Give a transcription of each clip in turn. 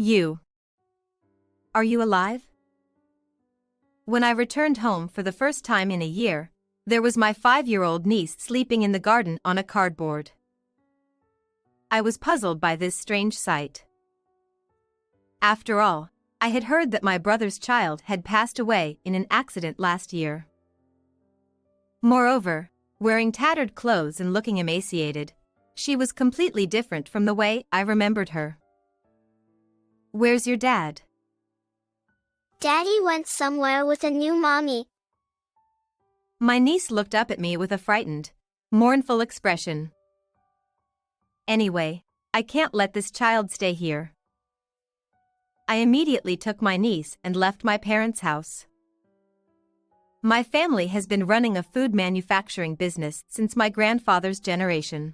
You. Are you alive? When I returned home for the first time in a year, there was my 5-year-old niece sleeping in the garden on a cardboard. I was puzzled by this strange sight. After all, I had heard that my brother's child had passed away in an accident last year. Moreover, wearing tattered clothes and looking emaciated, she was completely different from the way I remembered her. Where's your dad? Daddy went somewhere with a new mommy. My niece looked up at me with a frightened, mournful expression. Anyway, I can't let this child stay here. I immediately took my niece and left my parents' house. My family has been running a food manufacturing business since my grandfather's generation.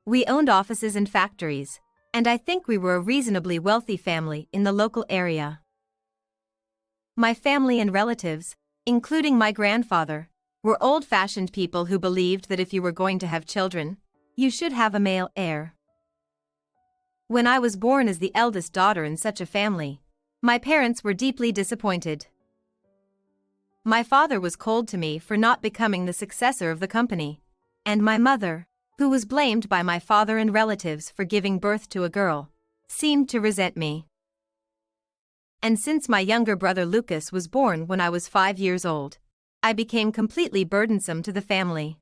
We owned offices and factories, and I think we were a reasonably wealthy family in the local area. My family and relatives, including my grandfather, were old-fashioned people who believed that if you were going to have children, you should have a male heir. When I was born as the eldest daughter in such a family, my parents were deeply disappointed. My father was cold to me for not becoming the successor of the company, and my mother, who was blamed by my father and relatives for giving birth to a girl, seemed to resent me. And since my younger brother Lucas was born when I was 5 years old, I became completely burdensome to the family.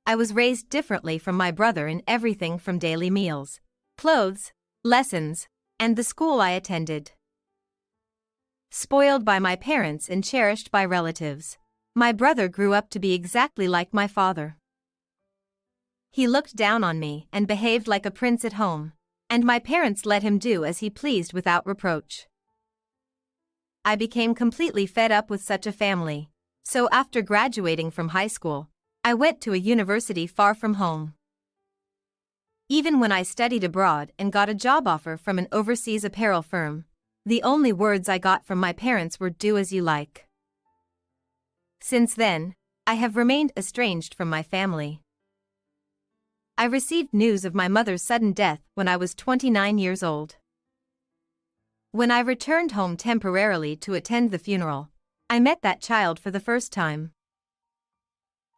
I was raised differently from my brother in everything from daily meals, clothes, lessons, and the school I attended. Spoiled by my parents and cherished by relatives, my brother grew up to be exactly like my father. He looked down on me and behaved like a prince at home, and my parents let him do as he pleased without reproach. I became completely fed up with such a family, so after graduating from high school, I went to a university far from home. Even when I studied abroad and got a job offer from an overseas apparel firm, the only words I got from my parents were "do as you like." Since then, I have remained estranged from my family. I received news of my mother's sudden death when I was 29 years old. When I returned home temporarily to attend the funeral, I met that child for the first time.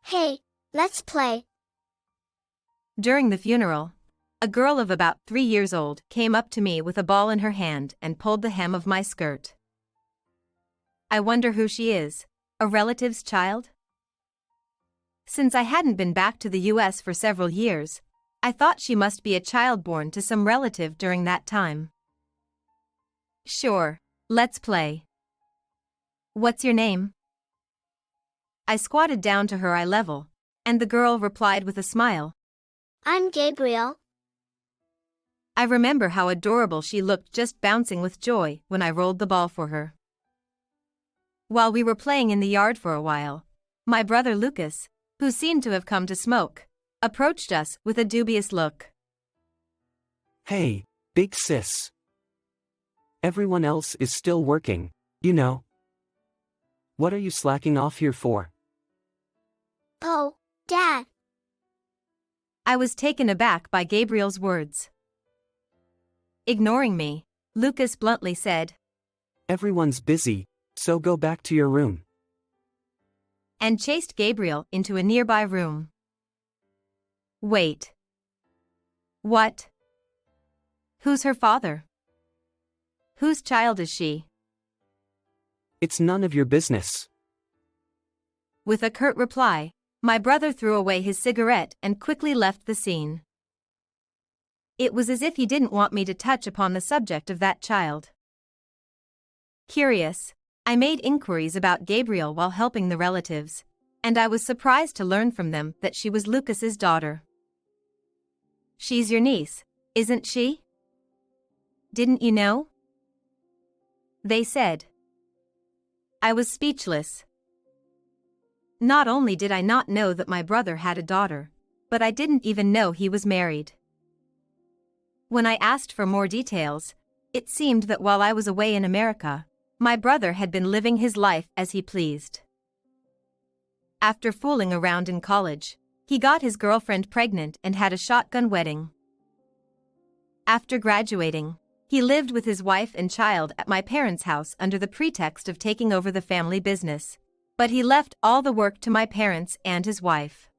Hey, let's play. During the funeral, a girl of about 3 years old came up to me with a ball in her hand and pulled the hem of my skirt. I wonder who she is, a relative's child? Since I hadn't been back to the US for several years, I thought she must be a child born to some relative during that time. Sure, let's play. What's your name? I squatted down to her eye level, and the girl replied with a smile. I'm Gabriel. I remember how adorable she looked just bouncing with joy when I rolled the ball for her. While we were playing in the yard for a while, my brother Lucas, who seemed to have come to smoke, approached us with a dubious look. Hey, big sis. Everyone else is still working, you know. What are you slacking off here for? Oh, Dad. I was taken aback by Gabriel's words. Ignoring me, Lucas bluntly said, Everyone's busy, so go back to your room. And chased Gabriel into a nearby room. Wait. What? Who's her father? Whose child is she? It's none of your business. With a curt reply, my brother threw away his cigarette and quickly left the scene. It was as if he didn't want me to touch upon the subject of that child. Curious, I made inquiries about Gabriel while helping the relatives, and I was surprised to learn from them that she was Lucas's daughter. She's your niece, isn't she? Didn't you know? They said. I was speechless. Not only did I not know that my brother had a daughter, but I didn't even know he was married. When I asked for more details, it seemed that while I was away in America, my brother had been living his life as he pleased. After fooling around in college, he got his girlfriend pregnant and had a shotgun wedding. After graduating, he lived with his wife and child at my parents' house under the pretext of taking over the family business, but he left all the work to my parents and his wife.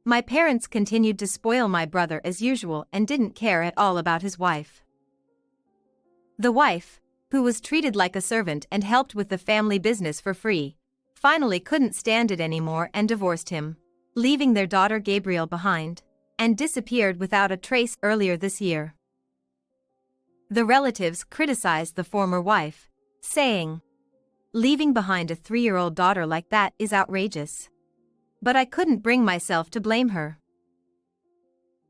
My parents continued to spoil my brother as usual and didn't care at all about his wife. The wife, who was treated like a servant and helped with the family business for free, finally couldn't stand it anymore and divorced him, leaving their daughter Gabriel behind, and disappeared without a trace earlier this year. The relatives criticized the former wife, saying, "Leaving behind a 3-year-old daughter like that is outrageous." But I couldn't bring myself to blame her.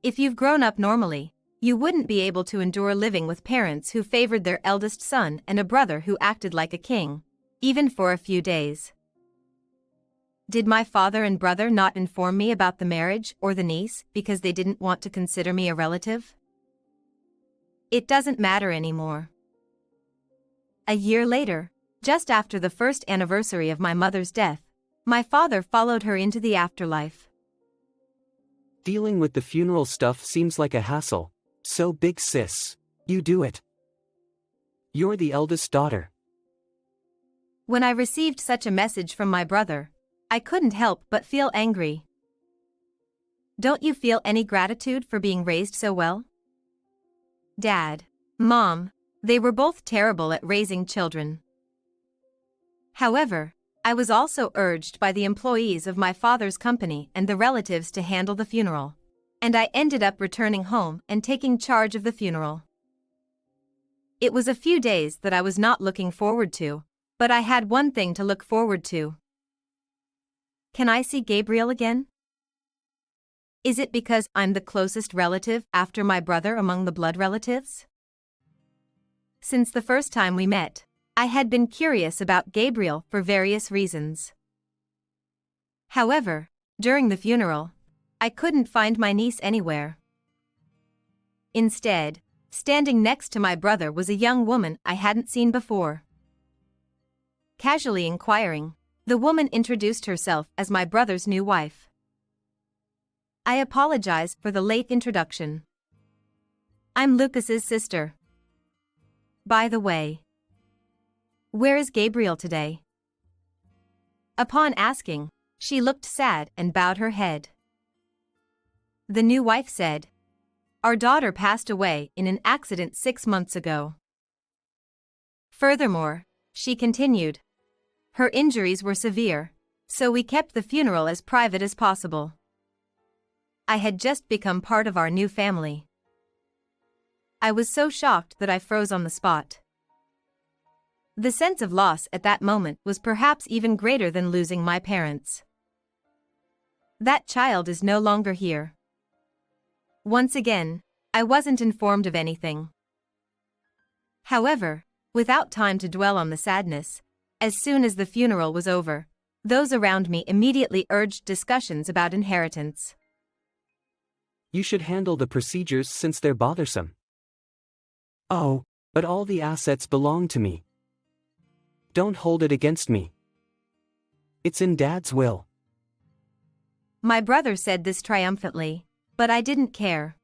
If you've grown up normally, you wouldn't be able to endure living with parents who favored their eldest son and a brother who acted like a king, even for a few days. Did my father and brother not inform me about the marriage or the niece because they didn't want to consider me a relative? It doesn't matter anymore. A year later, just after the first anniversary of my mother's death, my father followed her into the afterlife. Dealing with the funeral stuff seems like a hassle, so big sis, you do it. You're the eldest daughter. When I received such a message from my brother, I couldn't help but feel angry. Don't you feel any gratitude for being raised so well? Dad, Mom, they were both terrible at raising children. However, I was also urged by the employees of my father's company and the relatives to handle the funeral, and I ended up returning home and taking charge of the funeral. It was a few days that I was not looking forward to, but I had one thing to look forward to. Can I see Gabriel again? Is it because I'm the closest relative after my brother among the blood relatives? Since the first time we met, I had been curious about Gabriel for various reasons. However, during the funeral, I couldn't find my niece anywhere. Instead, standing next to my brother was a young woman I hadn't seen before. Casually inquiring, the woman introduced herself as my brother's new wife. I apologize for the late introduction. I'm Lucas's sister. By the way, where is Gabriel today? Upon asking, she looked sad and bowed her head. The new wife said, "Our daughter passed away in an accident 6 months ago." Furthermore, she continued, her injuries were severe, so we kept the funeral as private as possible. I had just become part of our new family. I was so shocked that I froze on the spot. The sense of loss at that moment was perhaps even greater than losing my parents. That child is no longer here. Once again, I wasn't informed of anything. However, without time to dwell on the sadness, as soon as the funeral was over, those around me immediately urged discussions about inheritance. You should handle the procedures since they're bothersome. Oh, but all the assets belong to me. Don't hold it against me. It's in Dad's will. My brother said this triumphantly, but I didn't care.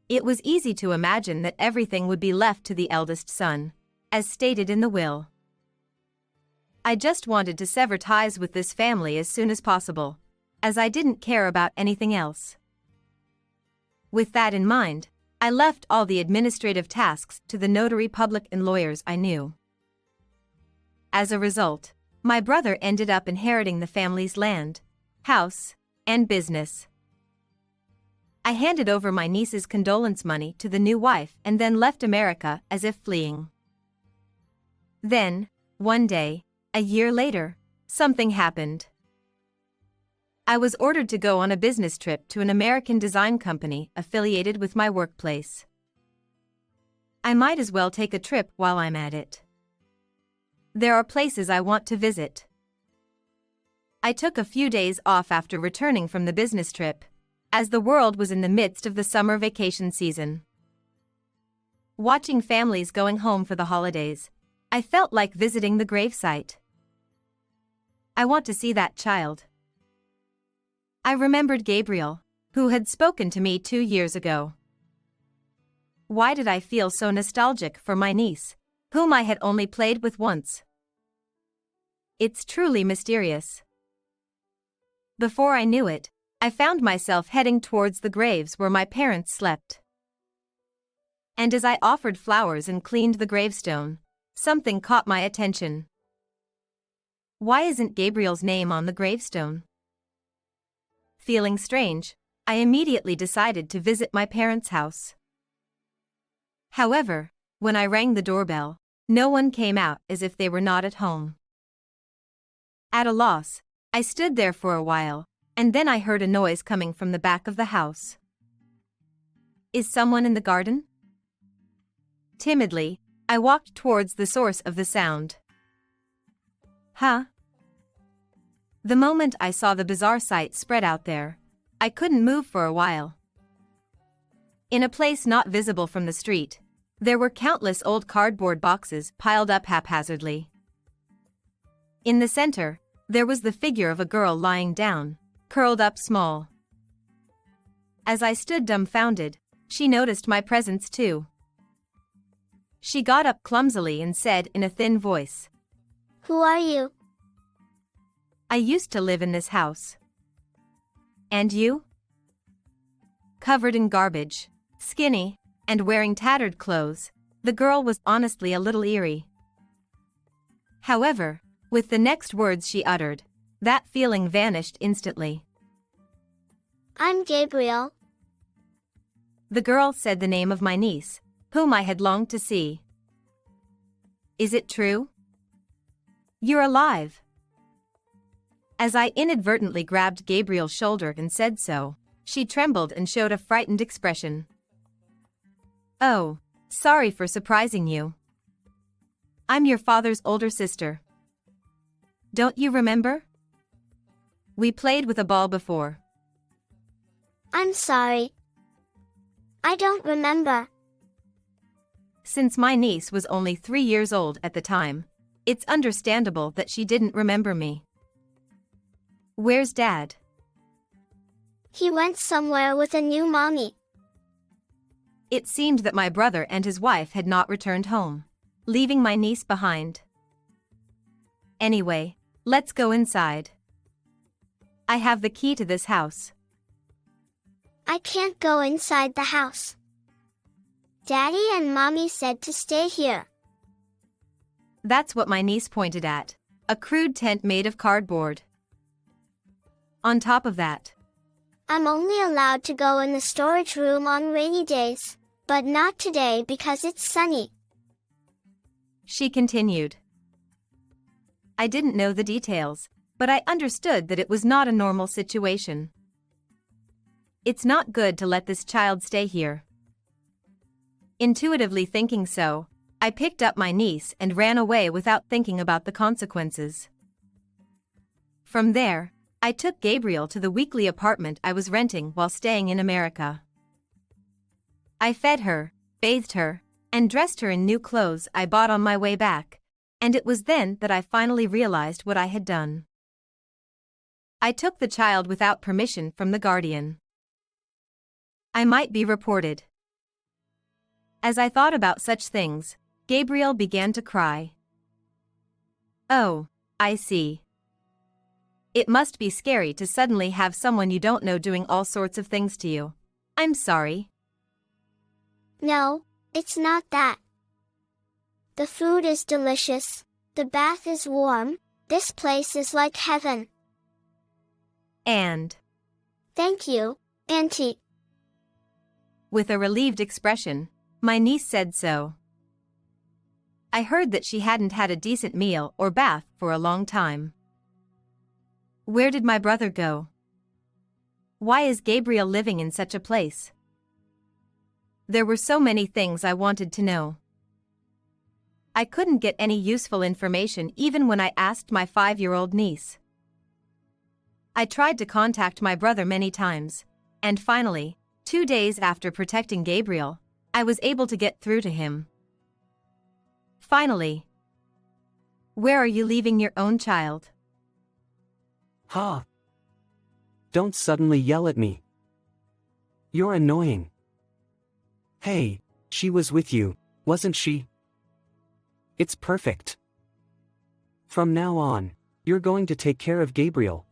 It was easy to imagine that everything would be left to the eldest son, as stated in the will. I just wanted to sever ties with this family as soon as possible, as I didn't care about anything else. With that in mind, I left all the administrative tasks to the notary public and lawyers I knew. As a result, my brother ended up inheriting the family's land, house, and business. I handed over my niece's condolence money to the new wife and then left America as if fleeing. Then, one day, a year later, something happened. I was ordered to go on a business trip to an American design company affiliated with my workplace. I might as well take a trip while I'm at it. There are places I want to visit. I took a few days off after returning from the business trip, as the world was in the midst of the summer vacation season. Watching families going home for the holidays, I felt like visiting the gravesite. I want to see that child. I remembered Gabriel, who had spoken to me 2 years ago. Why did I feel so nostalgic for my niece, whom I had only played with once? It's truly mysterious. Before I knew it, I found myself heading towards the graves where my parents slept. And as I offered flowers and cleaned the gravestone, something caught my attention. Why isn't Gabriel's name on the gravestone? Feeling strange, I immediately decided to visit my parents' house. However, when I rang the doorbell, no one came out, as if they were not at home. At a loss, I stood there for a while, and then I heard a noise coming from the back of the house. Is someone in the garden? Timidly, I walked towards the source of the sound. Huh? The moment I saw the bizarre sight spread out there, I couldn't move for a while. In a place not visible from the street, there were countless old cardboard boxes piled up haphazardly. In the center, there was the figure of a girl lying down, curled up small. As I stood dumbfounded, she noticed my presence too. She got up clumsily and said in a thin voice, Who are you? I used to live in this house. And you? Covered in garbage, skinny, and wearing tattered clothes, the girl was honestly a little eerie. However, with the next words she uttered, that feeling vanished instantly. I'm Gabriel. The girl said the name of my niece, whom I had longed to see. Is it true? You're alive. As I inadvertently grabbed Gabriel's shoulder and said so, she trembled and showed a frightened expression. Oh, sorry for surprising you. I'm your father's older sister. Don't you remember? We played with a ball before. I'm sorry. I don't remember. Since my niece was only 3 years old at the time, it's understandable that she didn't remember me. Where's Dad? He went somewhere with a new mommy. It seemed that my brother and his wife had not returned home, leaving my niece behind. Anyway, let's go inside. I have the key to this house. I can't go inside the house. Daddy and Mommy said to stay here. That's what my niece pointed at, a crude tent made of cardboard. On top of that, I'm only allowed to go in the storage room on rainy days, but not today because it's sunny. She continued. I didn't know the details, but I understood that it was not a normal situation. It's not good to let this child stay here. Intuitively thinking so, I picked up my niece and ran away without thinking about the consequences. From there, I took Gabriel to the weekly apartment I was renting while staying in America. I fed her, bathed her, and dressed her in new clothes I bought on my way back, and it was then that I finally realized what I had done. I took the child without permission from the guardian. I might be reported. As I thought about such things, Gabriel began to cry. Oh, I see. It must be scary to suddenly have someone you don't know doing all sorts of things to you. I'm sorry. No, it's not that. The food is delicious. The bath is warm. This place is like heaven. And Thank you, Auntie. with a relieved expression, my niece said so. I heard that she hadn't had a decent meal or bath for a long time. Where did my brother go? Why is Gabriel living in such a place? There were so many things I wanted to know. I couldn't get any useful information even when I asked my 5-year-old niece. I tried to contact my brother many times, and finally, 2 days after protecting Gabriel, I was able to get through to him. Finally. Where are you leaving your own child? Ha! Don't suddenly yell at me. You're annoying. Hey, She was with you, wasn't she? It's perfect. From now on, you're going to take care of Gabriel.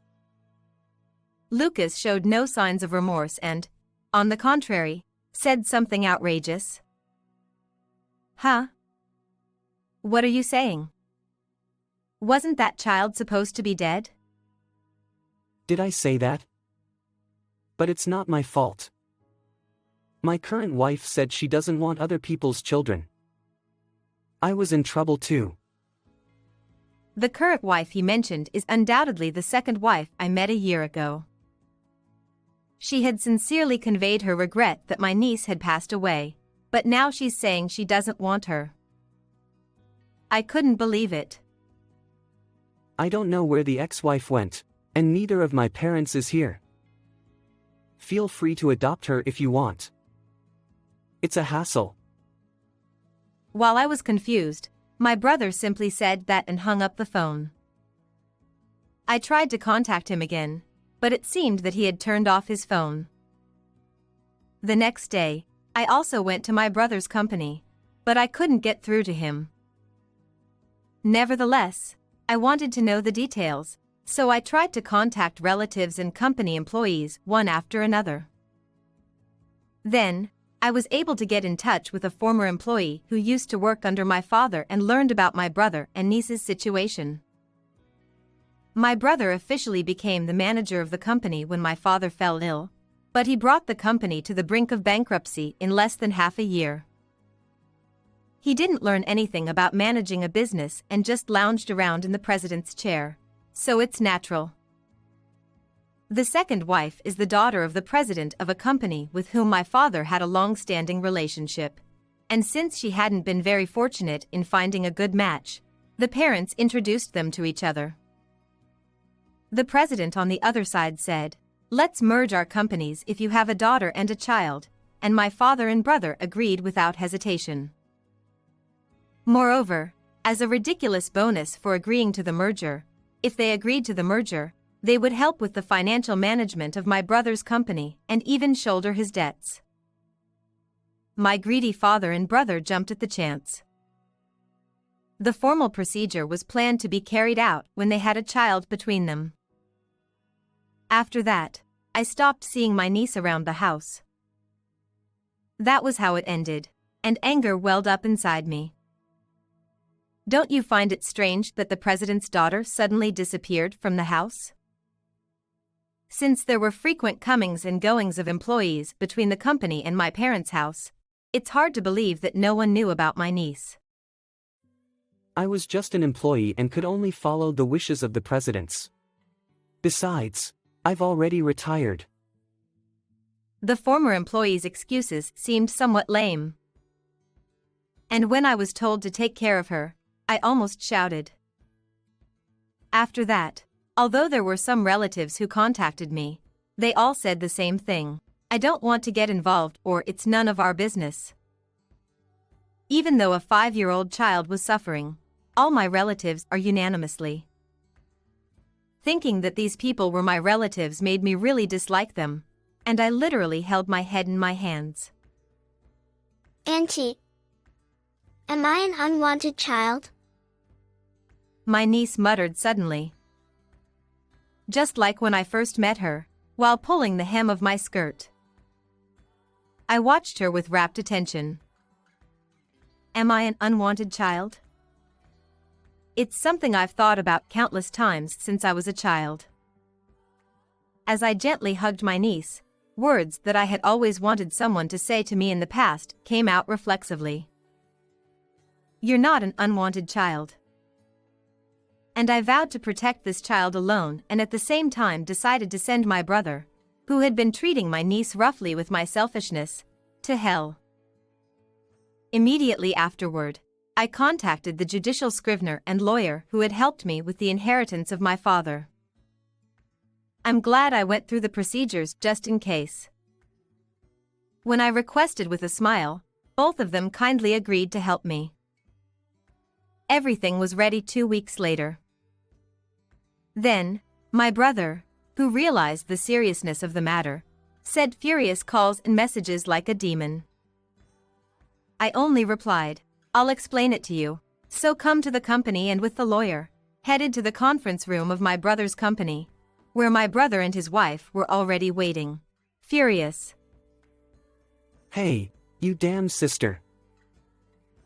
Lucas showed no signs of remorse and, on the contrary, said something outrageous. Huh? What are you saying? Wasn't that child supposed to be dead? Did I say that? But it's not my fault. My current wife said she doesn't want other people's children. I was in trouble too. The current wife he mentioned is undoubtedly the second wife I met a year ago. She had sincerely conveyed her regret that my niece had passed away, but now she's saying she doesn't want her. I couldn't believe it. I don't know where the ex-wife went, and neither of my parents is here. Feel free to adopt her if you want. It's a hassle. While I was confused, my brother simply said that and hung up the phone. I tried to contact him again, but it seemed that he had turned off his phone. The next day, I also went to my brother's company, but I couldn't get through to him. Nevertheless, I wanted to know the details, so I tried to contact relatives and company employees one after another. Then, I was able to get in touch with a former employee who used to work under my father and learned about my brother and niece's situation. My brother officially became the manager of the company when my father fell ill, but he brought the company to the brink of bankruptcy in less than half a year. He didn't learn anything about managing a business and just lounged around in the president's chair, so it's natural. The second wife is the daughter of the president of a company with whom my father had a long-standing relationship, and since she hadn't been very fortunate in finding a good match, the parents introduced them to each other. The president on the other side said, "Let's merge our companies if you have a daughter and a child," and my father and brother agreed without hesitation. Moreover, as a ridiculous bonus for agreeing to the merger, if they agreed to the merger, they would help with the financial management of my brother's company and even shoulder his debts. My greedy father and brother jumped at the chance. The formal procedure was planned to be carried out when they had a child between them. After that, I stopped seeing my niece around the house. That was how it ended, and anger welled up inside me. Don't you find it strange that the president's daughter suddenly disappeared from the house? Since there were frequent comings and goings of employees between the company and my parents' house, it's hard to believe that no one knew about my niece. I was just an employee and could only follow the wishes of the presidents. Besides, I've already retired. The former employee's excuses seemed somewhat lame. And when I was told to take care of her, I almost shouted. After that, although there were some relatives who contacted me, they all said the same thing: I don't want to get involved, or it's none of our business. Even though a 5-year-old child was suffering, all my relatives are unanimously. Thinking that these people were my relatives made me really dislike them, and I literally held my head in my hands. Auntie, am I an unwanted child? My niece muttered suddenly. Just like when I first met her, while pulling the hem of my skirt. I watched her with rapt attention. Am I an unwanted child? It's something I've thought about countless times since I was a child. As I gently hugged my niece, words that I had always wanted someone to say to me in the past came out reflexively. You're not an unwanted child. And I vowed to protect this child alone, and at the same time decided to send my brother, who had been treating my niece roughly with my selfishness, to hell. Immediately afterward, I contacted the judicial scrivener and lawyer who had helped me with the inheritance of my father. I'm glad I went through the procedures just in case. When I requested with a smile, both of them kindly agreed to help me. Everything was ready 2 weeks later. Then, my brother, who realized the seriousness of the matter, sent furious calls and messages like a demon. I only replied, "I'll explain it to you. So come to the company," and with the lawyer, headed to the conference room of my brother's company, where my brother and his wife were already waiting. Furious. Hey, you damn sister.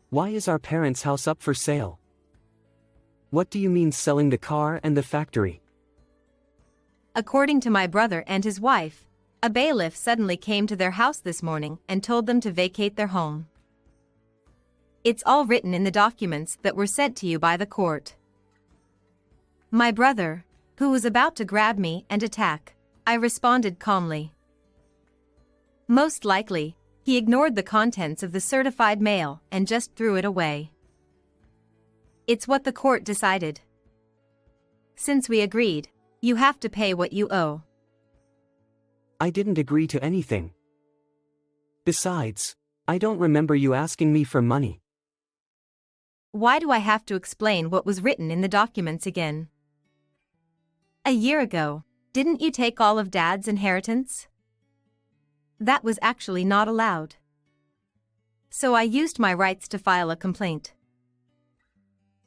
Why is our parents' house up for sale? What do you mean selling the car and the factory? According to my brother and his wife, a bailiff suddenly came to their house this morning and told them to vacate their home. It's all written in the documents that were sent to you by the court. My brother, who was about to grab me and attack, I responded calmly. Most likely, he ignored the contents of the certified mail and just threw it away. It's what the court decided. Since we agreed, you have to pay what you owe. I didn't agree to anything. Besides, I don't remember you asking me for money. Why do I have to explain what was written in the documents again? A year ago, didn't you take all of Dad's inheritance? That was actually not allowed. So I used my rights to file a complaint.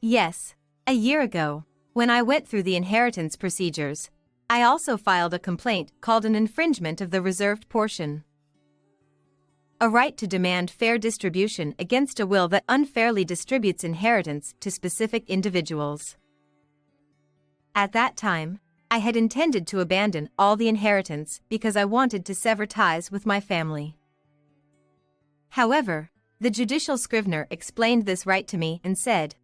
Yes, a year ago, when I went through the inheritance procedures, I also filed a complaint called an infringement of the reserved portion. A right to demand fair distribution against a will that unfairly distributes inheritance to specific individuals. At that time, I had intended to abandon all the inheritance because I wanted to sever ties with my family. However, the judicial scrivener explained this right to me and said,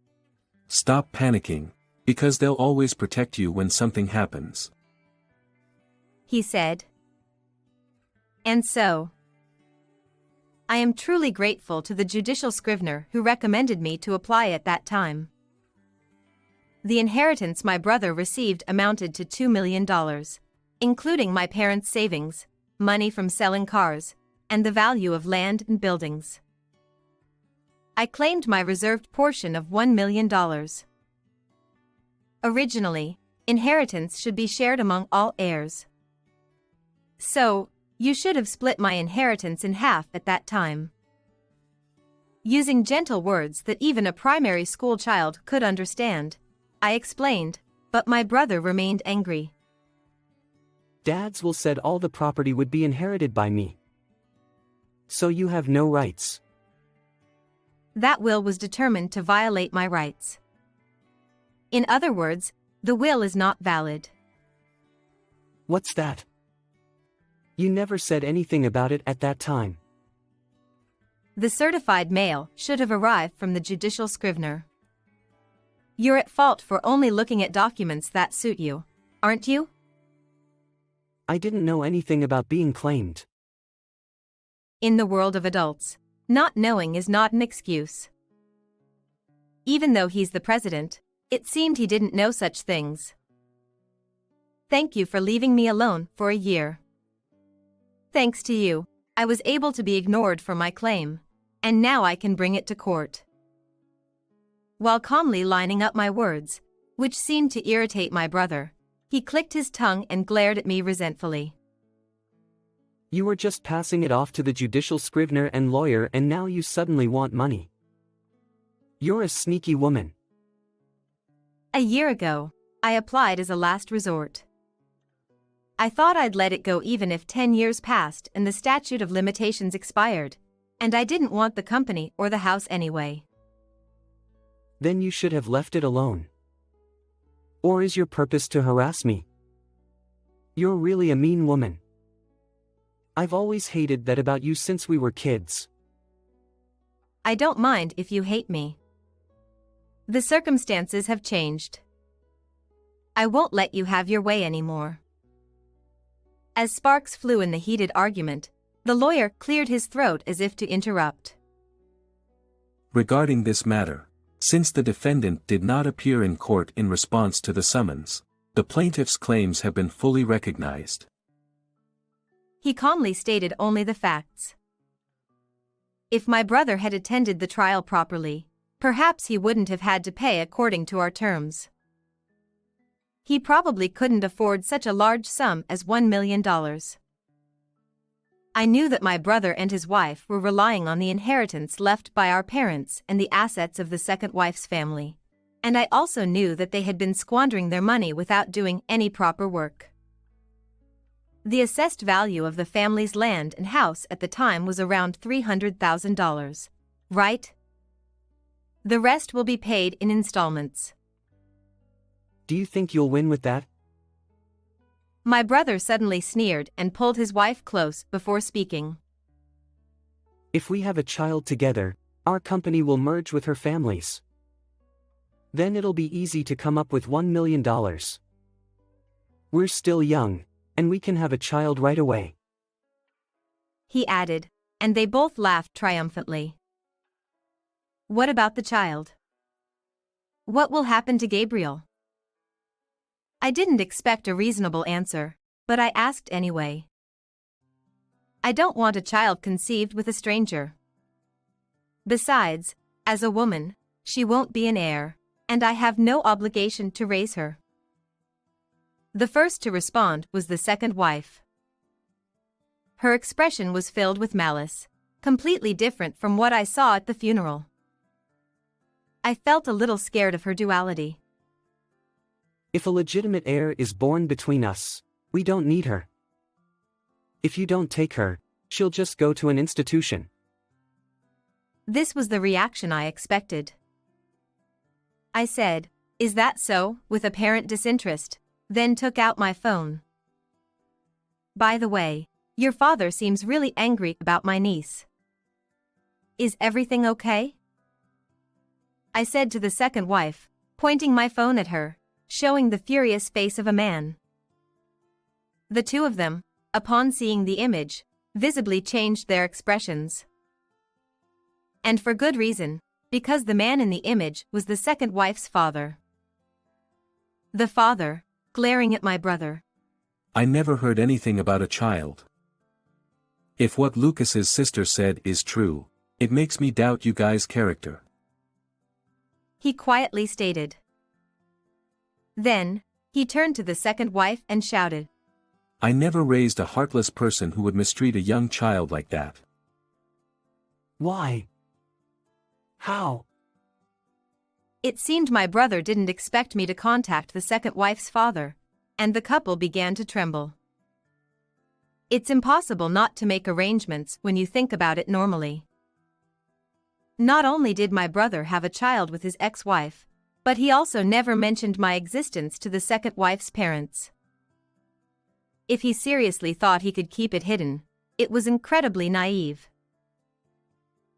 "Stop panicking, because they'll always protect you when something happens," he said. And so, I am truly grateful to the judicial scrivener who recommended me to apply at that time. The inheritance my brother received amounted to $2 million, including my parents' savings, money from selling cars, and the value of land and buildings. I claimed my reserved portion of $1 million. Originally, inheritance should be shared among all heirs. So, you should have split my inheritance in half at that time. Using gentle words that even a primary school child could understand, I explained, but my brother remained angry. Dad's will said all the property would be inherited by me. So you have no rights. That will was determined to violate my rights. In other words, the will is not valid. What's that? You never said anything about it at that time. The certified mail should have arrived from the judicial scrivener. You're at fault for only looking at documents that suit you, aren't you? I didn't know anything about being claimed. In the world of adults, not knowing is not an excuse. Even though he's the president, it seemed he didn't know such things. Thank you for leaving me alone for a year. Thanks to you, I was able to be ignored for my claim, and now I can bring it to court. While calmly lining up my words, which seemed to irritate my brother, he clicked his tongue and glared at me resentfully. You were just passing it off to the judicial scrivener and lawyer, and now you suddenly want money. You're a sneaky woman. A year ago, I applied as a last resort. I thought I'd let it go even if 10 years passed and the statute of limitations expired, and I didn't want the company or the house anyway. Then you should have left it alone. Or is your purpose to harass me? You're really a mean woman. I've always hated that about you since we were kids. I don't mind if you hate me. The circumstances have changed. I won't let you have your way anymore. As sparks flew in the heated argument, the lawyer cleared his throat as if to interrupt. Regarding this matter, since the defendant did not appear in court in response to the summons, the plaintiff's claims have been fully recognized. He calmly stated only the facts. If my brother had attended the trial properly, perhaps he wouldn't have had to pay according to our terms. He probably couldn't afford such a large sum as $1 million. I knew that my brother and his wife were relying on the inheritance left by our parents and the assets of the second wife's family. And I also knew that they had been squandering their money without doing any proper work. The assessed value of the family's land and house at the time was around $300,000. Right? The rest will be paid in installments. Do you think you'll win with that? My brother suddenly sneered and pulled his wife close before speaking. If we have a child together, our company will merge with her family's. Then it'll be easy to come up with $1 million. We're still young, and we can have a child right away. He added, and they both laughed triumphantly. What about the child? What will happen to Gabriel? I didn't expect a reasonable answer, but I asked anyway. I don't want a child conceived with a stranger. Besides, as a woman, she won't be an heir, and I have no obligation to raise her. The first to respond was the second wife. Her expression was filled with malice, completely different from what I saw at the funeral. I felt a little scared of her duality. If a legitimate heir is born between us, we don't need her. If you don't take her, she'll just go to an institution. This was the reaction I expected. I said, "Is that so?" with apparent disinterest, then took out my phone. By the way, your father seems really angry about my niece. Is everything okay? I said to the second wife, pointing my phone at her, showing the furious face of a man. The two of them, upon seeing the image, visibly changed their expressions. And for good reason, because the man in the image was the second wife's father. The father, glaring at my brother. I never heard anything about a child. If what Lucas's sister said is true, it makes me doubt you guys' character. He quietly stated. Then, he turned to the second wife and shouted. I never raised a heartless person who would mistreat a young child like that. Why? How? It seemed my brother didn't expect me to contact the second wife's father, and the couple began to tremble. It's impossible not to make arrangements when you think about it normally. Not only did my brother have a child with his ex-wife, but he also never mentioned my existence to the second wife's parents. If he seriously thought he could keep it hidden, it was incredibly naive.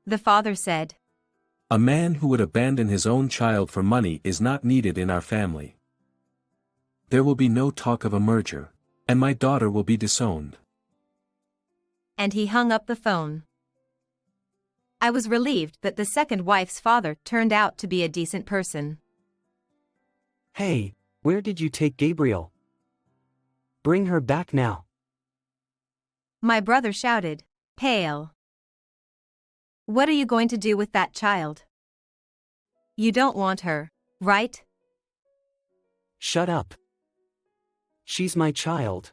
The father said, A man who would abandon his own child for money is not needed in our family. There will be no talk of a merger, and my daughter will be disowned. And he hung up the phone. I was relieved that the second wife's father turned out to be a decent person. Hey, where did you take Gabriel? Bring her back now. My brother shouted, pale. What are you going to do with that child? You don't want her, right? Shut up. She's my child.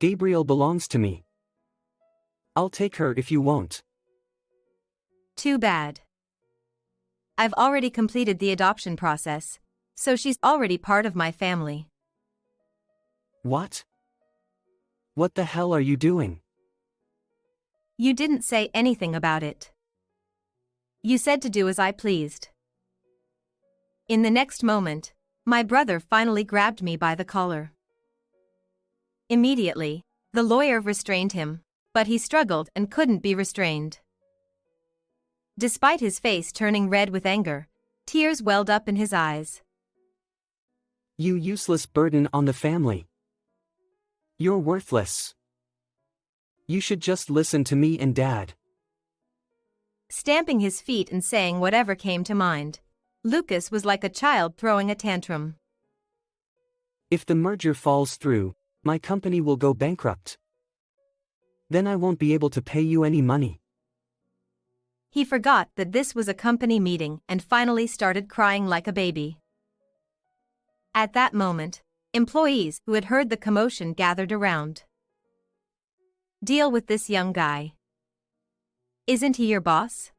Gabriel belongs to me. I'll take her if you won't. Too bad. I've already completed the adoption process, so she's already part of my family. What? What the hell are you doing? You didn't say anything about it. You said to do as I pleased. In the next moment, my brother finally grabbed me by the collar. Immediately, the lawyer restrained him, but he struggled and couldn't be restrained. Despite his face turning red with anger, tears welled up in his eyes. You useless burden on the family. You're worthless. You should just listen to me and Dad. Stamping his feet and saying whatever came to mind, Lucas was like a child throwing a tantrum. If the merger falls through, my company will go bankrupt. Then I won't be able to pay you any money. He forgot that this was a company meeting and finally started crying like a baby. At that moment, employees who had heard the commotion gathered around. Deal with this young guy. Isn't he your boss?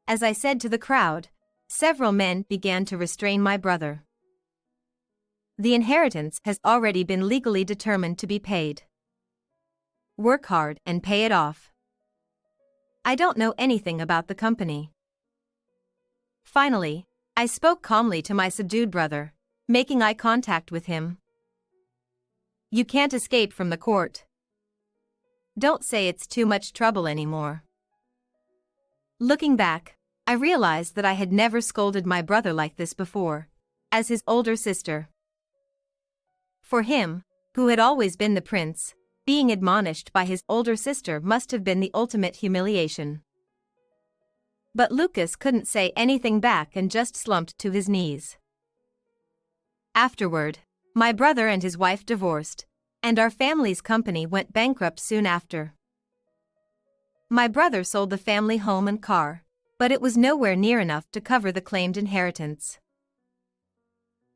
As I said to the crowd, several men began to restrain my brother. The inheritance has already been legally determined to be paid. Work hard and pay it off. I don't know anything about the company. Finally, I spoke calmly to my subdued brother, making eye contact with him. You can't escape from the court. Don't say it's too much trouble anymore. Looking back, I realized that I had never scolded my brother like this before, as his older sister. For him, who had always been the prince, being admonished by his older sister must have been the ultimate humiliation. But Lucas couldn't say anything back and just slumped to his knees. Afterward, my brother and his wife divorced, and our family's company went bankrupt soon after. My brother sold the family home and car, but it was nowhere near enough to cover the claimed inheritance.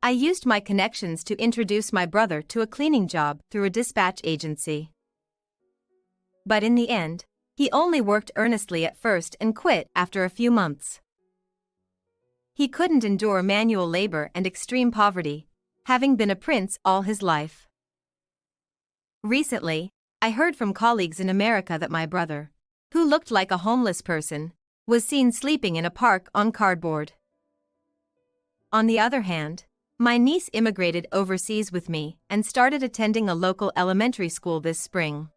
I used my connections to introduce my brother to a cleaning job through a dispatch agency. But in the end, he only worked earnestly at first and quit after a few months. He couldn't endure manual labor and extreme poverty, having been a prince all his life. Recently, I heard from colleagues in America that my brother, who looked like a homeless person, was seen sleeping in a park on cardboard. On the other hand, my niece immigrated overseas with me and started attending a local elementary school this spring.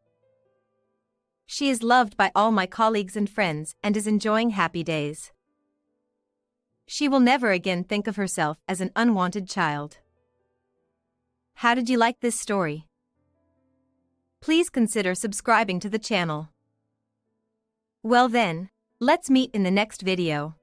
She is loved by all my colleagues and friends and is enjoying happy days. She will never again think of herself as an unwanted child. How did you like this story? Please consider subscribing to the channel. Well then, let's meet in the next video.